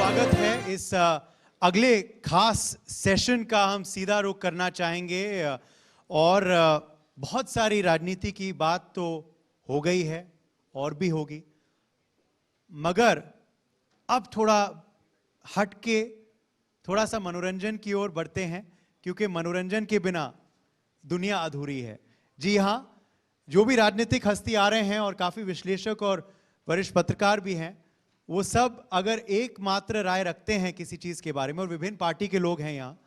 स्वागत है इस अगले खास सेशन का। हम सीधा रुख करना चाहेंगे और बहुत सारी राजनीति की बात तो हो गई है और भी होगी, मगर अब थोड़ा हट के थोड़ा सा मनोरंजन की ओर बढ़ते हैं, क्योंकि मनोरंजन के बिना दुनिया अधूरी है। जी हाँ, जो भी राजनीतिक हस्ती आ रहे हैं और काफी विश्लेषक और वरिष्ठ पत्रकार भी हैं, वो सब अगर एकमात्र राय रखते हैं किसी चीज के बारे में, और विभिन्न पार्टी के लोग हैं यहाँ,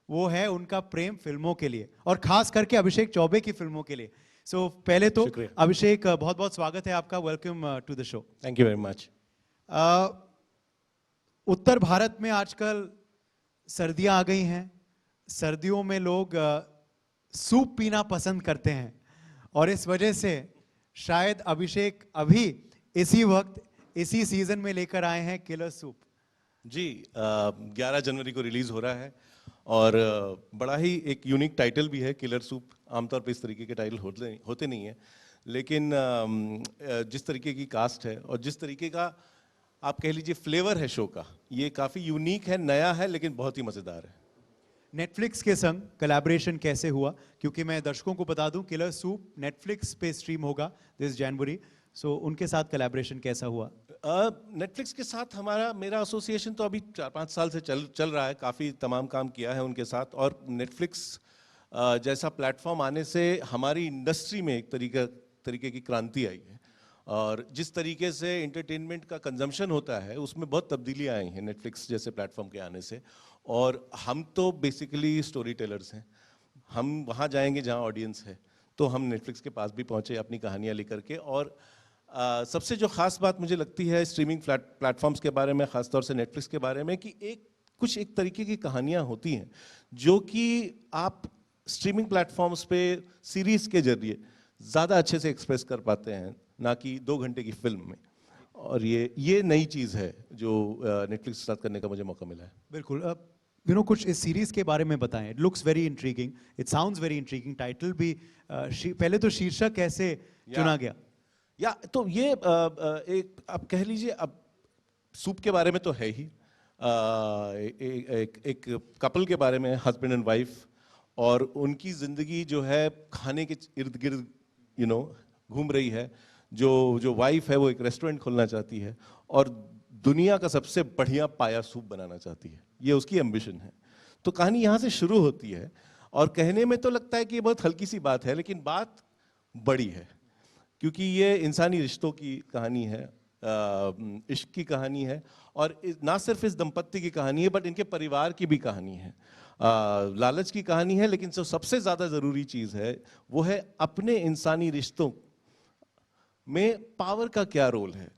वो है उनका प्रेम फिल्मों के लिए, और खास करके अभिषेक चौबे की फिल्मों के लिए। सो पहले तो अभिषेक, बहुत बहुत स्वागत है आपका। Welcome to the show. Thank you very much. उत्तर भारत में आजकल सर्दियां आ गई हैं। सर्दियों में लोग सूप पीना पसंद करते हैं, और इस वजह से शायद अभिषेक अभी इसी वक्त इसी सीजन में लेकर आए हैं किलर सूप। जी, 11 जनवरी को रिलीज हो रहा है, और बड़ा ही एक यूनिक टाइटल भी है, किलर सूप। आमतौर पे इस तरीके के टाइटल होते नहीं है, लेकिन जिस तरीके की कास्ट है और जिस तरीके का आप कह लीजिए फ्लेवर है शो का, ये काफी यूनिक है, नया है, लेकिन बहुत ही मजेदार है। नेटफ्लिक्स के संग कोलैबोरेशन कैसे हुआ? क्योंकि मैं दर्शकों को बता दूं, किलर सूप नेटफ्लिक्स पे स्ट्रीम होगा दिस जनवरी। सो उनके साथ कोलैबोरेशन कैसा हुआ? नेटफ्लिक्स के साथ मेरा एसोसिएशन तो अभी 4-5 साल से चल रहा है। काफ़ी तमाम काम किया है उनके साथ, और नेटफ्लिक्स जैसा प्लेटफॉर्म आने से हमारी इंडस्ट्री में एक तरीके की क्रांति आई है, और जिस तरीके से एंटरटेनमेंट का कंजम्पशन होता है उसमें बहुत तब्दीलियाँ आई हैं नेटफ्लिक्स जैसे प्लेटफॉर्म के आने से। और हम तो बेसिकली स्टोरी टेलर्स हैं, हम वहाँ जाएंगे जहाँ ऑडियंस है, तो हम नेटफ्लिक्स के पास भी पहुँचे अपनी कहानियाँ लेकर के। और सबसे जो खास बात मुझे लगती है स्ट्रीमिंग प्लेटफॉर्म्स के बारे में, खासतौर से नेटफ्लिक्स के बारे में, कि एक तरीके की कहानियाँ होती हैं जो कि आप स्ट्रीमिंग प्लेटफॉर्म्स पे सीरीज के जरिए ज़्यादा अच्छे से एक्सप्रेस कर पाते हैं, ना कि 2 घंटे की फिल्म में। और ये नई चीज़ है जो नेटफ्लिक्स के साथ करने का मुझे मौका मिला है। बिल्कुल। कुछ इस सीरीज के बारे में बताएं। It looks very intriguing, it sounds very intriguing. Title भी पहले तो शीर्षक कैसे चुना गया? तो ये एक आप कह लीजिए, अब सूप के बारे में तो है ही, एक कपल के बारे में, हस्बैंड एंड वाइफ, और उनकी जिंदगी जो है खाने के इर्द गिर्द घूम रही है। जो वाइफ है वो एक रेस्टोरेंट खोलना चाहती है, और दुनिया का सबसे बढ़िया पाया सूप बनाना चाहती है, ये उसकी एम्बिशन है। तो कहानी यहाँ से शुरू होती है, और कहने में तो लगता है कि ये बहुत हल्की सी बात है, लेकिन बात बड़ी है, क्योंकि ये इंसानी रिश्तों की कहानी है, इश्क की कहानी है, और ना सिर्फ इस दंपत्ति की कहानी है, बट इनके परिवार की भी कहानी है, लालच की कहानी है। लेकिन जो सबसे ज़्यादा ज़रूरी चीज़ है वो है अपने इंसानी रिश्तों में पावर का क्या रोल है।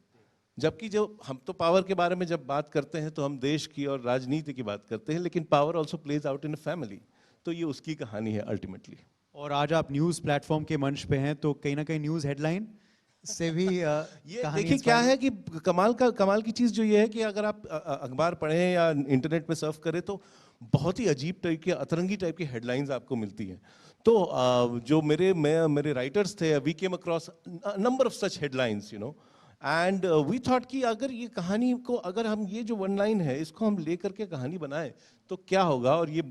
जबकि जो हम तो पावर के बारे में जब बात करते हैं तो हम देश की और राजनीति की बात करते हैं, लेकिन power also plays out in a family. तो ये उसकी कहानी है अल्टीमेटली। और आज आप न्यूज प्लेटफॉर्म के मंच पे हैं, तो कहीं ना कहीं न्यूज हेडलाइन से भी ये देखिए क्या है कि कमाल की चीज जो ये है कि अगर आप अखबार पढ़ें या इंटरनेट पे सर्फ करें तो बहुत ही अजीब टाइप के, अतरंगी टाइप की हेडलाइंस आपको मिलती हैं। तो जो मेरे राइटर्स थे, we came across number of such headlines, and we thought कि अगर ये कहानी को, अगर हम ये जो वन लाइन है इसको हम लेकर के कहानी बनाएं तो क्या होगा। और ये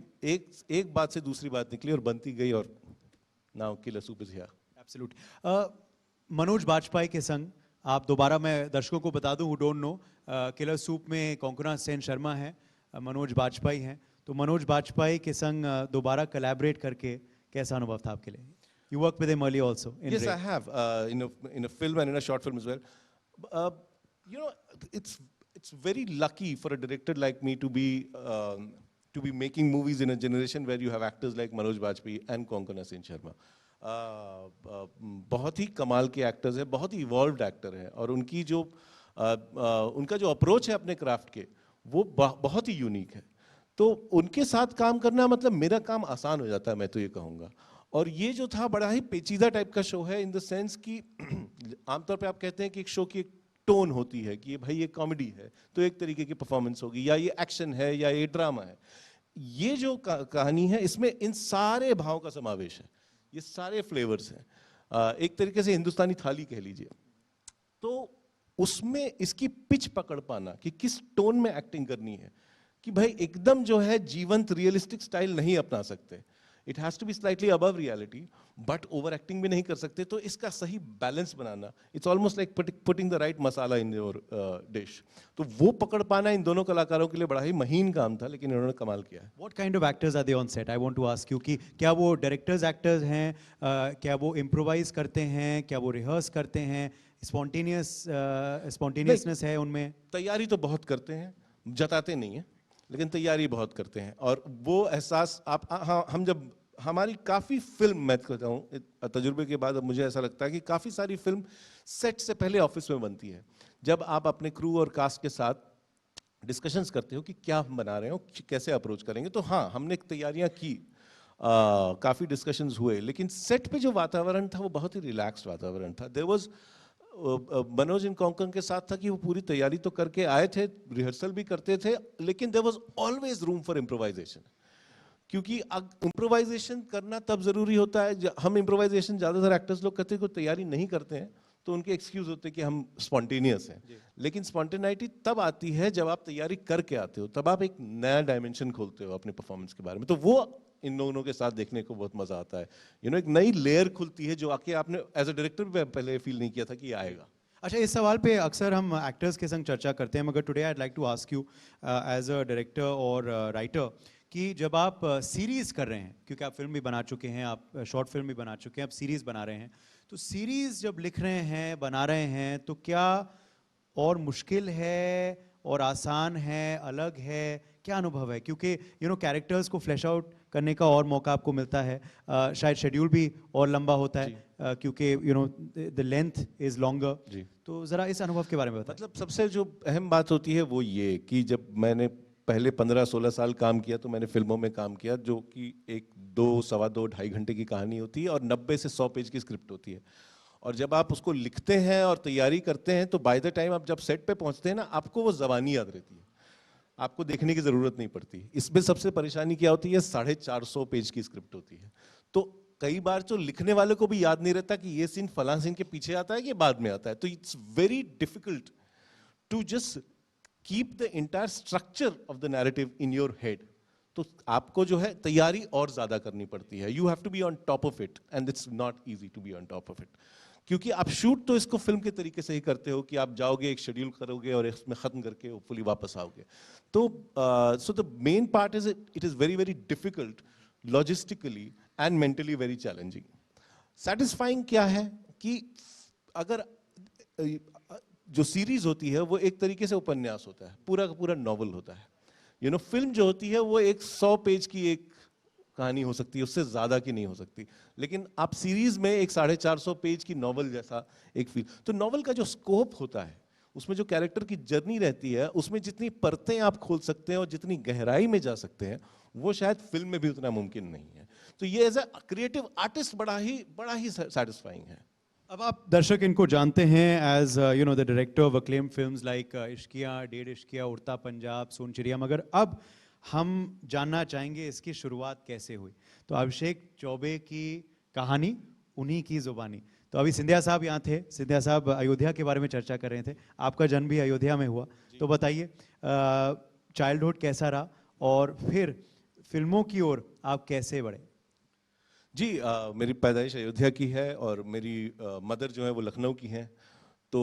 एक बात से दूसरी बात निकली और बनती गई, और now killer soup is here. Absolutely. Manoj Bajpayee के संग आप दोबारा, मैं दर्शकों को बता दूं who don't know, killer soup में कोंकणा सेन शर्मा है, मनोज बाजपेयी हैं। तो मनोज बाजपेयी के संग दोबारा कोलैबोरेट करके कैसा अनुभव था आपके लिए? You worked with him earlier also. Yes, I have in a film and in a short film as well. It's very lucky for a director like me to be making movies in a generation where you have actors like Manoj Bajpayee and Konkona Sen Sharma. बहुत ही कमाल के actors हैं, बहुत ही evolved actor हैं, और उनका जो approach है अपने क्राफ्ट के, वो बहुत ही यूनिक है। तो उनके साथ काम करना मतलब मेरा काम आसान हो जाता है, मैं तो ये कहूँगा। और ये जो था बड़ा ही पेचीदा टाइप का शो है, इन द सेंस कि आमतौर पे आप कहते हैं कि एक शो की एक टोन होती है कि भाई ये कॉमेडी है तो एक तरीके की परफॉर्मेंस होगी, या ये एक्शन है, या ये ड्रामा है। ये जो कहानी है इसमें इन सारे भाव का समावेश है, ये सारे फ्लेवर्स हैं, एक तरीके से हिंदुस्तानी थाली कह लीजिए। तो उसमें इसकी पिच पकड़ पाना कि किस टोन में एक्टिंग करनी है, कि भाई एकदम जो है जीवंत रियलिस्टिक स्टाइल नहीं अपना सकते, it has to be slightly above reality, but over acting भी नहीं कर सकते, तो इसका सही बैलेंस बनाना, it's almost like putting the right masala in your dish. तो वो पकड़ पाना इन दोनों कलाकारों के लिए बड़ा ही महीन काम था, लेकिन इन्होंने कमाल किया है। What kind of actors are they on set? I want to ask you कि क्या वो डायरेक्टर्स एक्टर्स हैं, क्या वो इम्प्रोवाइज करते हैं, क्या वो रिहर्स करते हैं, स्पॉन्टेनियसनेस है उनमें? तैयारी तो बहुत करते हैं, जताते नहीं है, लेकिन तैयारी बहुत करते हैं। और वो एहसास आप हाँ, हम जब हमारी काफ़ी फिल्म, मैं कहता हूँ तजुर्बे के बाद अब मुझे ऐसा लगता है कि काफ़ी सारी फिल्म सेट से पहले ऑफिस में बनती है। जब आप अपने क्रू और कास्ट के साथ डिस्कशंस करते हो कि क्या हम बना रहे हो, कैसे अप्रोच करेंगे, तो हाँ, हमने तैयारियां की, काफ़ी डिस्कशंस हुए, लेकिन सेट पे जो वातावरण था वो बहुत ही रिलैक्स्ड वातावरण था। देयर वाज मनोज इन कोंकण के साथ था कि वो पूरी तैयारी तो करके आए थे, रिहर्सल भी करते थे, लेकिन there was always room for improvisation, क्योंकि इम्प्रोवाइजेशन करना तब जरूरी होता है। हम इम्प्रोवाइजेशन ज्यादातर एक्टर्स लोग कहते हैं कोई तैयारी नहीं करते हैं, तो उनके एक्सक्यूज होते हैं कि हम स्पॉन्टेनियस हैं, लेकिन स्पॉन्टेनिटी तब आती है जब आप तैयारी करके आते हो, तब आप एक नया डायमेंशन खोलते हो अपने परफॉर्मेंस के बारे में। तो वो इन दोनों के साथ देखने को बहुत मजा आता है, एक नई लेयर खुलती है जो आके आपने एज अ डायरेक्टर भी पहले फील नहीं किया था कि आएगा। अच्छा, इस सवाल पे अक्सर हम एक्टर्स के संग चर्चा करते हैं, मगर today I like to ask you as a director और राइटर कि जब आप सीरीज़ कर रहे हैं, क्योंकि आप फिल्म भी बना चुके हैं, आप शॉर्ट फिल्म भी बना चुके हैं, आप सीरीज़ बना रहे हैं, तो सीरीज़ जब लिख रहे हैं, बना रहे हैं, तो क्या और मुश्किल है और आसान है, अलग है, क्या अनुभव है? क्योंकि कैरेक्टर्स को फ्लैश आउट करने का और मौका आपको मिलता है, शायद शेड्यूल भी और लंबा होता है, क्योंकि द लेंथ इज लॉन्गर। तो ज़रा इस अनुभव के बारे में बताएं। मतलब सबसे जो अहम बात होती है वो ये कि जब मैंने पहले 15-16 साल काम किया, तो मैंने फिल्मों में काम किया जो कि 1-2, सवा 2, 2.5 घंटे की कहानी होती है और 90 से 100 पेज की स्क्रिप्ट होती है। और जब आप उसको लिखते हैं और तैयारी करते हैं, तो बाय द टाइम आप जब सेट पे पहुंचते हैं ना, आपको वो जबानी याद रहती है, आपको देखने की जरूरत नहीं पड़ती। इसमें सबसे परेशानी क्या होती है, 450 पेज की स्क्रिप्ट होती है, तो कई बार तो लिखने वाले को भी याद नहीं रहता कि ये सीन फलां सीन के पीछे आता है कि बाद में आता है। तो it's very difficult to just keep the entire structure of the narrative in your head. तो आपको जो है तैयारी और ज्यादा करनी पड़ती है, you have to be on top of it, and it's not easy to be on top of it, क्योंकि आप शूट तो इसको फिल्म के तरीके से ही करते हो कि आप जाओगे, एक शेड्यूल करोगे और इसमें खत्म करके होपफुली वापस आओगे। तो so the main part is it is very very difficult logistically and mentally very challenging. Satisfying क्या है कि अगर जो सीरीज होती है वो एक तरीके से उपन्यास होता है, पूरा का पूरा नॉवल होता है। फिल्म जो होती है वो एक 100 पेज की एक कहानी हो सकती है, उससे ज्यादा की नहीं हो सकती, लेकिन आप सीरीज में एक 450 पेज की नॉवल जैसा एक फील। तो नॉवल का जो स्कोप होता है, उसमें जो कैरेक्टर की जर्नी रहती है, उसमें जितनी परतें आप खोल सकते हैं और जितनी गहराई में जा सकते हैं, वो शायद फिल्म में भी उतना मुमकिन नहीं है। तो ये एज अ क्रिएटिव आर्टिस्ट बड़ा ही सेटिस्फाइंग है। अब आप दर्शक इनको जानते हैं as the director of acclaim films like Ishqiya, 1.5 Ishqiya, Udta Punjab, सोन चिड़िया, मगर अब हम जानना चाहेंगे इसकी शुरुआत कैसे हुई। तो अभिषेक चौबे की कहानी, उन्हीं की जुबानी। तो अभी सिंधिया साहब यहाँ थे, सिंधिया साहब अयोध्या के बारे में चर्चा कर रहे थे, आपका जन्म भी अयोध्या में हुआ, तो बताइए चाइल्डहुड कैसा रहा और फिर फिल्मों की ओर आप कैसे बढ़े? जी, मेरी पैदाइश अयोध्या की है और मेरी मदर जो है वो लखनऊ की हैं। तो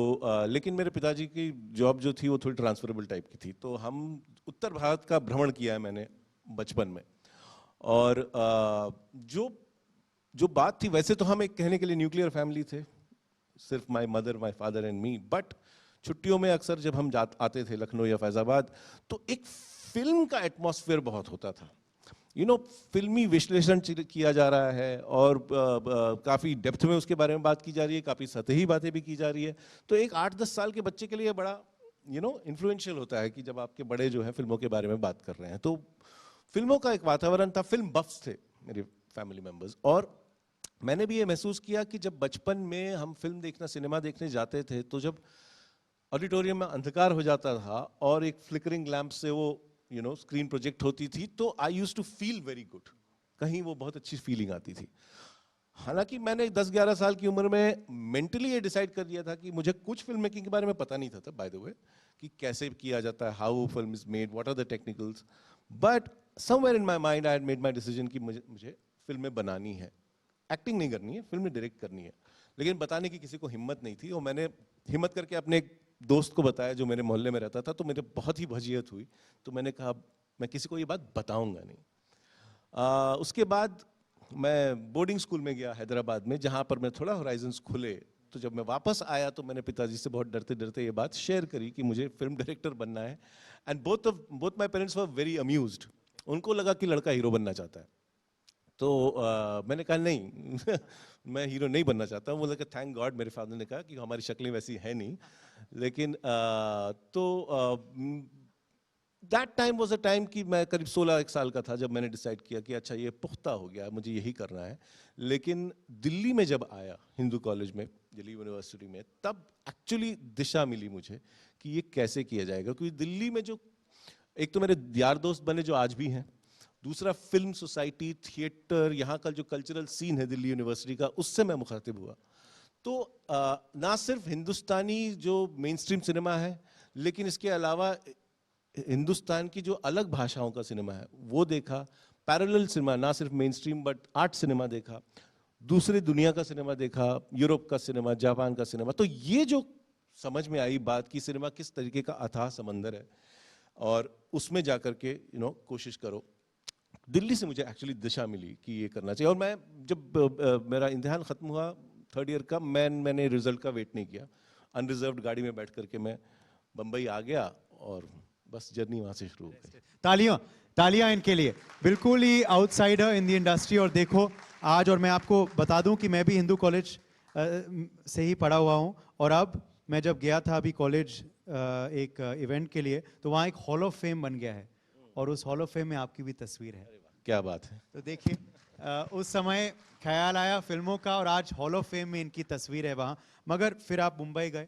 लेकिन मेरे पिताजी की जॉब जो थी वो थोड़ी ट्रांसफरेबल टाइप की थी, तो हम उत्तर भारत का भ्रमण किया है मैंने बचपन में। और जो बात थी, वैसे तो हम एक कहने के लिए न्यूक्लियर फैमिली थे, सिर्फ my mother, my father and me, but छुट्टियों में अक्सर जब हम आते थे लखनऊ या फैजाबाद, तो एक फिल्म का एटमॉस्फेयर बहुत होता था। फिल्मी विश्लेषण किया जा रहा है और काफी डेप्थ में उसके बारे में बात की जा रही है, काफी सतही बातें भी की जा रही है। तो एक 8-10 साल के बच्चे के लिए बड़ा इन्फ्लुएंशियल होता है कि जब आपके बड़े जो है फिल्मों के बारे में बात कर रहे हैं। तो फिल्मों का एक वातावरण था, फिल्म बफ्स थे मेरे फैमिली मेंबर्स, और मैंने भी ये महसूस किया कि जब बचपन में हम फिल्म देखना, सिनेमा देखने जाते थे, तो जब ऑडिटोरियम में अंधकार हो जाता था और एक फ्लिकरिंग लैंप से वो स्क्रीन प्रोजेक्ट होती थी, तो I used to feel very good, कहीं वो बहुत अच्छी फीलिंग आती थी। हालांकि मैंने 10-11 साल की उम्र में मेंटली ये डिसाइड कर दिया था कि मुझे कुछ फिल्म मेकिंग के बारे में पता नहीं था तब, बाय द वे, कि कैसे किया जाता है, how film is made, what are the technicals, but somewhere in my mind I had made my decision कि मुझे फिल्में बनानी है, एक्टिंग नहीं करनी है, फिल्में डायरेक्ट करनी है। लेकिन बताने की किसी को हिम्मत नहीं थी, और मैंने हिम्मत करके अपने एक दोस्त को बताया जो मेरे मोहल्ले में रहता था, तो मेरे बहुत ही भजियत हुई। तो मैंने कहा मैं किसी को ये बात बताऊंगा नहीं। उसके बाद मैं बोर्डिंग स्कूल में गया हैदराबाद में, जहाँ पर मैं थोड़ा होराइजन्स खुले। तो जब मैं वापस आया तो मैंने पिताजी से बहुत डरते डरते ये बात शेयर करी कि मुझे फिल्म डायरेक्टर बनना है। And both my parents were very amused. उनको लगा कि लड़का हीरो बनना चाहता है। तो मैंने कहा नहीं मैं हीरो नहीं बनना चाहता हूँ। वो लगा थैंक गॉड मेरे फादर ने कहा कि हमारी शक्लें वैसी है नहीं। लेकिन that time was a time कि मैं करीब 16 एक साल का था जब मैंने डिसाइड किया कि अच्छा ये पुख्ता हो गया, मुझे यही करना है। लेकिन दिल्ली में जब आया हिंदू कॉलेज में, दिल्ली यूनिवर्सिटी में, तब एक्चुअली दिशा मिली मुझे कि ये कैसे किया जाएगा। क्योंकि दिल्ली में जो एक तो मेरे यार दोस्त बने जो आज भी हैं, दूसरा फिल्म सोसाइटी, थिएटर, यहाँ का जो कल्चरल सीन है दिल्ली यूनिवर्सिटी का, उससे मैं मुखातिब हुआ। तो ना सिर्फ हिंदुस्तानी जो मेन स्ट्रीम सिनेमा है, लेकिन इसके अलावा हिंदुस्तान की जो अलग भाषाओं का सिनेमा है वो देखा, पैरेलल सिनेमा, ना सिर्फ main stream but art cinema देखा, दूसरी दुनिया का सिनेमा देखा, यूरोप का सिनेमा, जापान का सिनेमा। तो ये जो समझ में आई बात कि सिनेमा किस तरीके का अथाह समंदर है, और उसमें जाकर के कोशिश करो। दिल्ली से मुझे एक्चुअली दिशा मिली कि ये करना चाहिए। और मैं जब मेरा इम्तिहान खत्म हुआ 3rd ईयर का, मैंने रिजल्ट का वेट नहीं किया, अनरिजर्व्ड गाड़ी में बैठ करके मैं बम्बई आ गया, और बस जर्नी वहां से शुरू हो गई। तालियां तालियां इनके लिए, बिल्कुल ही आउटसाइडर इन द इंडस्ट्री। और देखो आज, और मैं आपको बता दूं कि मैं भी हिंदू कॉलेज से ही पढ़ा हुआ हूं, और अब मैं जब गया था अभी कॉलेज एक इवेंट के लिए, तो वहाँ एक हॉल ऑफ फेम बन गया है, और उस हॉल ऑफ फेम में आपकी भी तस्वीर है। क्या बात है। तो देखिए उस समय ख्याल आया फिल्मों का, और आज हॉल ऑफ फेम में इनकी तस्वीर है वहाँ। मगर फिर आप मुंबई गए,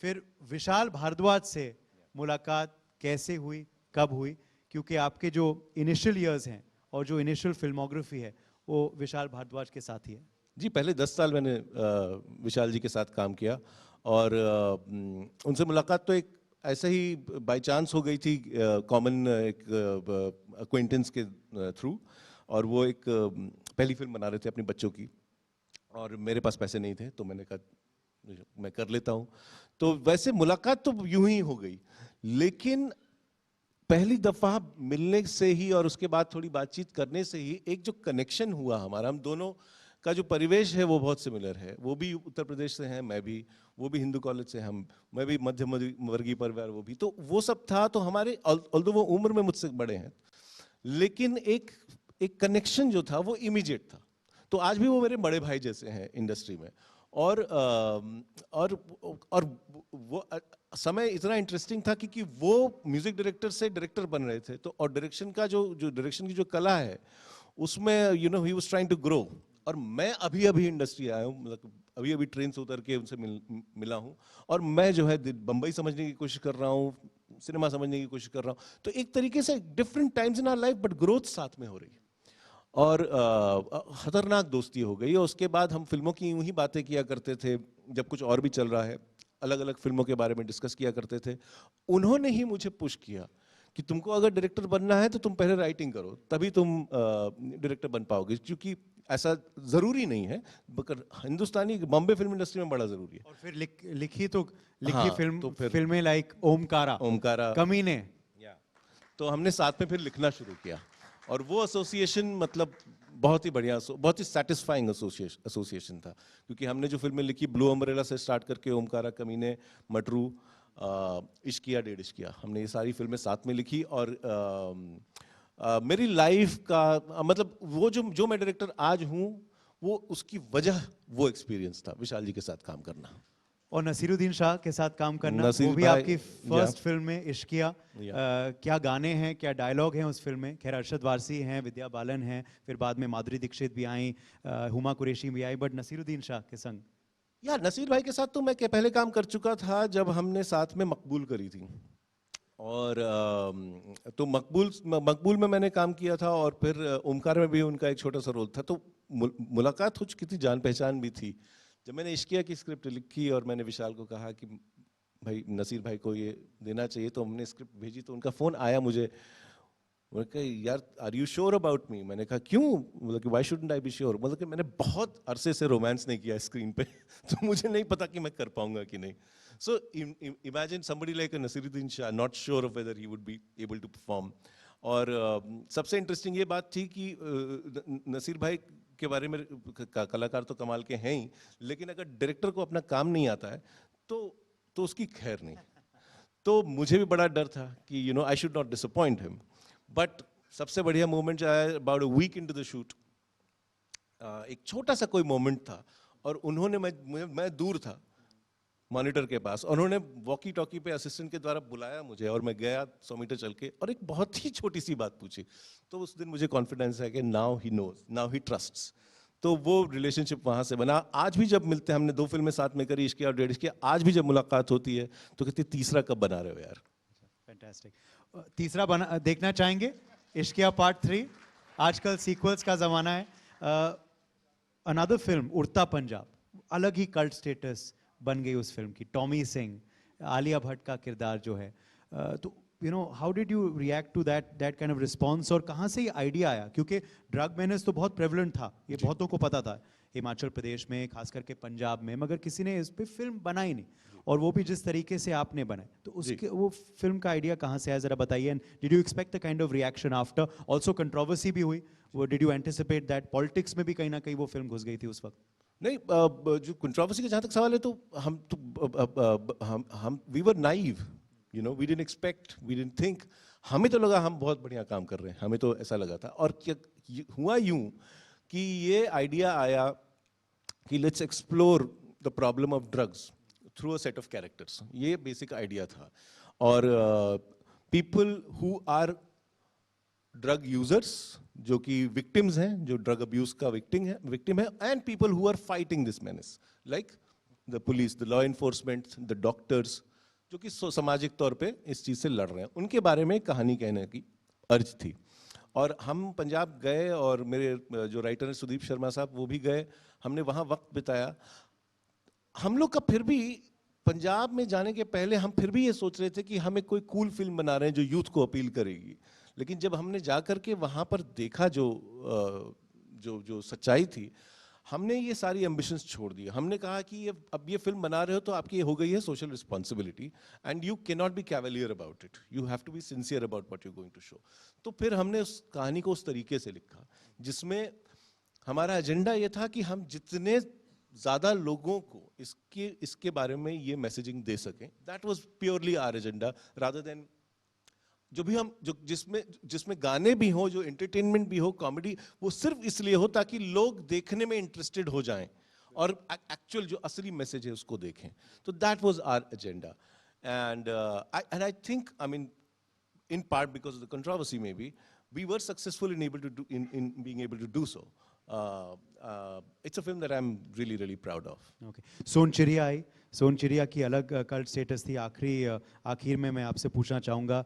फिर विशाल भारद्वाज से मुलाकात कैसे हुई, कब हुई? क्योंकि आपके जो इनिशियल ईयर्स हैं और जो इनिशियल फिल्मोग्राफी है वो विशाल भारद्वाज के साथ ही है। जी, पहले 10 साल मैंने विशाल जी के साथ काम किया, और उनसे मुलाकात तो एक ऐसे ही बाय चांस हो गई थी, कॉमन एक अक्वेंटेंस के थ्रू। और वो एक पहली फिल्म बना रहे थे अपने बच्चों की, और मेरे पास पैसे नहीं थे, तो मैंने कहा मैं कर लेता हूँ। तो वैसे मुलाकात तो यूं ही हो गई, लेकिन पहली दफा मिलने से ही और उसके बाद थोड़ी बातचीत करने से ही एक जो कनेक्शन हुआ हमारा, हम दोनों का जो परिवेश है वो बहुत सिमिलर है। वो भी उत्तर प्रदेश से हैं, मैं भी, वो भी हिंदू कॉलेज से, मैं भी मध्यम वर्गीय परिवार, वो भी। तो वो सब था, तो हमारे ऑल्दो वो उम्र में मुझसे बड़े हैं, लेकिन एक कनेक्शन जो था वो इमीडिएट था। तो आज भी वो मेरे बड़े भाई जैसे हैं इंडस्ट्री में। और वो समय इतना इंटरेस्टिंग था क्योंकि वो म्यूजिक डायरेक्टर से डायरेक्टर बन रहे थे। तो और डायरेक्शन का जो डायरेक्शन की जो कला है उसमें ही वाज ट्राइंग टू ग्रो। और मैं अभी अभी इंडस्ट्री आया हूँ, मतलब अभी अभी ट्रेन से उतर के उनसे मिला हूँ, और मैं जो है बंबई समझने की कोशिश कर रहा हूँ, सिनेमा समझने की कोशिश कर रहा हूँ। तो एक तरीके से different times in our life, but growth साथ में हो रही है, और खतरनाक दोस्ती हो गई। और उसके बाद हम फिल्मों की यूं ही बातें किया करते थे, जब कुछ और भी चल रहा है, अलग अलग फिल्मों के बारे में डिस्कस किया करते थे। उन्होंने ही मुझे पुश किया कि तुमको अगर डायरेक्टर बनना है तो तुम पहले राइटिंग करो, तभी तुम डायरेक्टर बन पाओगे। क्योंकि ऐसा जरूरी नहीं है, मगर हिंदुस्तानी बॉम्बे फिल्म इंडस्ट्री में बड़ा जरूरी है। और फिर लिखी हाँ, फिल्म, तो फिर फिल्में लाइक ओमकारा, कमीने। तो हमने साथ में फिर लिखना शुरू किया, और वो एसोसिएशन मतलब बहुत ही बढ़िया, बहुत ही सेटिस्फाइंग एसोसिएशन था। क्योंकि हमने जो फिल्में लिखी, ब्लू अम्ब्रेला से स्टार्ट करके ओमकारा, कमीने, मटरू, इश्किया, डेढ़ इश्किया, हमने ये सारी फिल्में साथ में लिखी। और मेरी लाइफ का मतलब वो जो मैं डायरेक्टर आज हूँ, वो उसकी वजह वो एक्सपीरियंस था, विशाल जी के साथ काम करना। और नसीरुद्दीन शाह के साथ काम करना, नसीर वो भी भाई, आपकी फर्स्ट फिल्म में इश्किया। क्या गाने हैं, क्या डायलॉग हैं उस फिल्म में। खैर अरशद वारसी हैं, विद्या बालन हैं, फिर बाद में माधुरी दीक्षित भी आई, हुमा कुरैशी भी आई, बट नसीरुद्दीन शाह के संग। नसीर भाई के साथ तो मैं पहले काम कर चुका था, जब हमने साथ में मकबूल करी थी। और तो मकबूल में मैंने काम किया था, और फिर ओमकार में भी उनका एक छोटा सा रोल था। तो मुलाकात हो चुकी थी, जान पहचान भी थी। जब मैंने इश्किया की स्क्रिप्ट लिखी और मैंने विशाल को कहा कि भाई नसीर भाई को ये देना चाहिए, तो हमने स्क्रिप्ट भेजी तो उनका फ़ोन आया मुझे। मैंने कहा यार are you sure about me? मैंने कहा क्यों? मतलब कि why shouldn't I be sure? मतलब कि मैंने बहुत अरसे से रोमांस नहीं किया स्क्रीन पे तो मुझे नहीं पता कि मैं कर पाऊंगा कि नहीं। So imagine somebody like Naseeruddin Shah not sure of whether he would be able to perform. और सबसे इंटरेस्टिंग ये बात थी कि नसीर भाई के बारे में कलाकार तो कमाल के हैं ही, लेकिन अगर डायरेक्टर को अपना काम नहीं आता है तो उसकी खैर नहीं। तो मुझे भी बड़ा डर था कि you know I should not disappoint him. But सबसे बढ़िया मोमेंट आया about a week into the shoot. एक छोटा सा कोई मोमेंट था और उन्होंने मैं दूर था मॉनिटर के पास, और उन्होंने वॉकी टॉकी पे असिस्टेंट के द्वारा बुलाया मुझे और मैं गया 100 मीटर चल के और एक बहुत ही छोटी सी बात पूछी। तो उस दिन मुझे कॉन्फिडेंस है कि now he knows, now he trusts. तो वो रिलेशनशिप वहां से बना। आज भी जब मिलते हैं, हमने 2 फिल्में साथ में करी, इश्किया और डेढ़ इश्किया, आज भी जब मुलाकात होती है तो कहते तीसरा कब बना रहे हो यार। फैंटास्टिक। तीसरा बना देखना चाहेंगे इश्किया पार्ट 3? आजकल सीक्वल्स का जमाना है। अनदर फिल्म उड़ता पंजाब, अलग ही कल्ट स्टेटस बन गई उस फिल्म की। टॉमी सिंह, आलिया भट्ट का किरदार जो है, तो you know how did you react to that kind of response, और कहाँ से ये आइडिया आया? क्योंकि ड्रग मेनेस तो बहुत प्रेवलेंट था, ये बहुतों को पता था हिमाचल प्रदेश में, खास करके पंजाब में, मगर किसी ने इस पे फिल्म बनाई नहीं, और वो भी जिस तरीके से आपने बनाई। तो उसके वो फिल्म का आइडिया कहाँ से आया, जरा बताइए। And did you expect the kind of reaction after? Also controversy भी हुई, वो did you anticipate that? Politics में भी कहीं ना कहीं वो फिल्म घुस गई थी उस वक्त। नहीं, जो कंट्रोवर्सी का जहाँ तक सवाल है तो हम we were naive, you know, we didn't expect, we didn't think. हमें तो लगा हम बहुत बढ़िया काम कर रहे हैं, हमें तो ऐसा लगा था। और क्या हुआ यूं कि ये आइडिया आया कि let's explore the problem of drugs through a set of characters. ये बेसिक आइडिया था। और people who are drug users, जो कि विक्टिम्स हैं, जो ड्रग अब्यूज का विक्टिम है, and people who are fighting this menace, like the police, the law enforcement, the doctors, जो कि सामाजिक तौर पे इस चीज से लड़ रहे हैं, उनके बारे में कहानी कहने की अर्ज थी। और हम पंजाब गए और मेरे जो राइटर हैं सुदीप शर्मा साहब, वो भी गए, हमने वहाँ वक्त बिताया। हम लोग का फिर भी पंजाब में जाने के पहले हम फिर भी ये सोच रहे थे कि हम एक कोई कूल फिल्म बना रहे हैं जो यूथ को अपील करेगी। लेकिन जब हमने जा करके वहाँ पर देखा जो जो सच्चाई थी, हमने ये सारी एम्बिशंस छोड़ दी। हमने कहा कि अब ये फिल्म बना रहे हो तो आपकी ये हो गई है social responsibility, and you can not be cavalier about it, you have to be sincere about what you going to show. तो फिर हमने उस कहानी को उस तरीके से लिखा जिसमें हमारा एजेंडा ये था कि हम जितने ज्यादा लोगों को इसके बारे में ये मैसेजिंग दे सकें। That was purely our agenda, rather than जो भी हम जिसमें गाने भी हो, जो एंटरटेनमेंट भी हो, कॉमेडी, वो सिर्फ इसलिए हो ताकि लोग देखने में इंटरेस्टेड हो जाएं और एक्चुअल जो असली मैसेज है उसको देखें। तो that was our agenda. And I think, I mean, in part because of the controversy maybe, we were successful in being able to do so. It's a film that I'm really, really proud of. Okay. Sonchiriya आई, सोनचिड़िया की अलग cult status थी। आखिर में मैं आपसे पूछना चाहूँगा,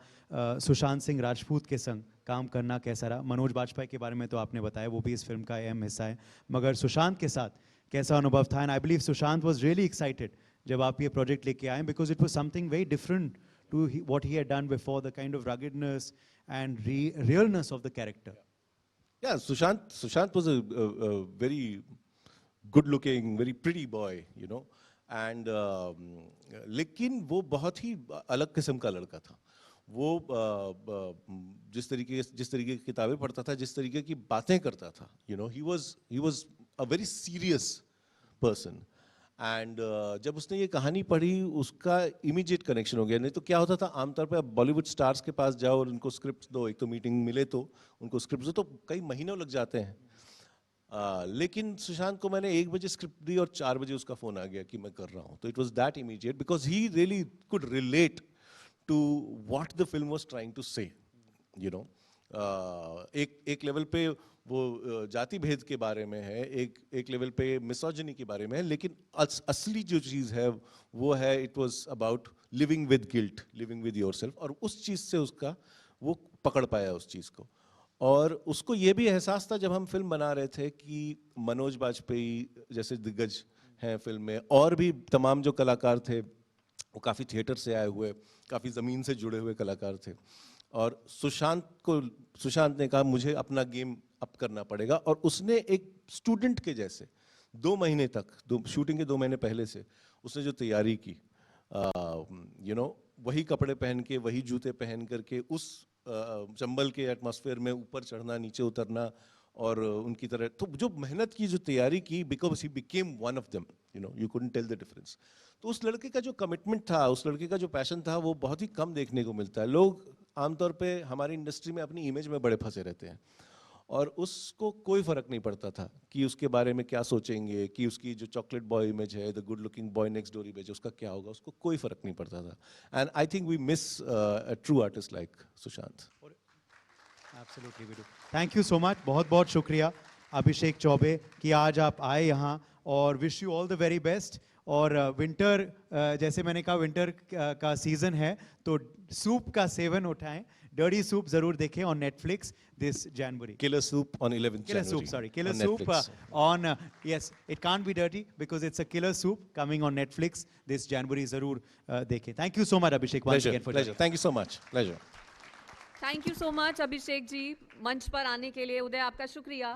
सुशांत सिंह राजपूत के संग काम करना कैसा रहा? मनोज बाजपेयी के बारे में तो आपने बताया, वो भी इस फिल्म का अहम हिस्सा है, मगर सुशांत के साथ कैसा अनुभव था? And I believe Sushant was really excited जब आप ये प्रोजेक्ट लेके आए, because it was something very different to what he had done before, the kind of ruggedness and realness of the character. Yeah, Sushant was a very good-looking, very pretty boy, you know, and लेकिन वो बहुत ही अलग किस्म का लड़का था। वो जिस तरीके की किताबें पढ़ता था, जिस तरीके की बातें करता था, you know, he was a very serious person. And जब उसने ये कहानी पढ़ी, उसका इमीडिएट कनेक्शन हो गया। नहीं तो क्या होता था, आमतौर पे आप बॉलीवुड स्टार्स के पास जाओ और उनको स्क्रिप्ट दो, एक तो मीटिंग मिले तो उनको स्क्रिप्ट दो, तो कई महीनों लग जाते हैं। लेकिन सुशांत को मैंने 1 बजे स्क्रिप्ट दी और 4 बजे उसका फोन आ गया कि मैं कर रहा हूँ। तो it was that immediate, because he really could relate to what the film was trying to say, you know. एक लेवल पे वो जाति भेद के बारे में है, एक लेवल पे मिसोजिनी के बारे में है, लेकिन असली जो चीज़ है वो है, it was about living with guilt, living with yourself, और उस चीज़ से उसका वो पकड़ पाया उस चीज़ को। और उसको ये भी एहसास था जब हम फिल्म बना रहे थे कि मनोज बाजपेयी जैसे दिग्गज हैं फिल्म में, और भी तमाम जो कलाकार थे वो काफ़ी थिएटर से आए हुए, काफ़ी ज़मीन से जुड़े हुए कलाकार थे। और सुशांत ने कहा मुझे अपना गेम अप करना पड़ेगा, और उसने एक स्टूडेंट के जैसे 2 महीने तक, शूटिंग के 2 महीने पहले से उसने जो तैयारी की, वही कपड़े पहन के, वही जूते पहन करके, उस चंबल के एटमॉस्फेयर में ऊपर चढ़ना, नीचे उतरना, और उनकी तरह तो जो मेहनत की, जो तैयारी की, because he became one of them, you couldn't tell the difference. तो उस लड़के का जो कमिटमेंट था, उस लड़के का जो पैशन था, वो बहुत ही कम देखने को मिलता है। लोग आमतौर पे हमारी इंडस्ट्री में अपनी इमेज में बड़े फंसे रहते हैं, और उसको कोई फर्क नहीं पड़ता था कि उसके बारे में क्या सोचेंगे, कि उसकी जो चॉकलेट बॉय इमेज है, the good looking boy next door image, उसका क्या होगा, उसको कोई फर्क नहीं पड़ता था। And I think we miss a true artist like Sushant. Absolutely we do. Thank you so much. बहुत बहुत शुक्रिया अभिषेक चौबे कि आज आप आए यहाँ, और wish you all the very best. और विंटर, जैसे मैंने कहा, विंटर का सीजन है, तो सूप का सेवन उठाएं, डर्टी सूप जरूर देखें on Netflix this January. Killer Soup on 11th Killer January. soup, sorry. Killer on soup Netflix. on, yes, it can't be dirty because it's a killer soup coming on Netflix this January. जरूर देखें। Thank you so much, Abhishek, once Pleasure, again for pleasure. joining. Thank you so much. Pleasure. Thank you so much Abhishek ji, मंच पर आने के लिए। उदय, आपका शुक्रिया।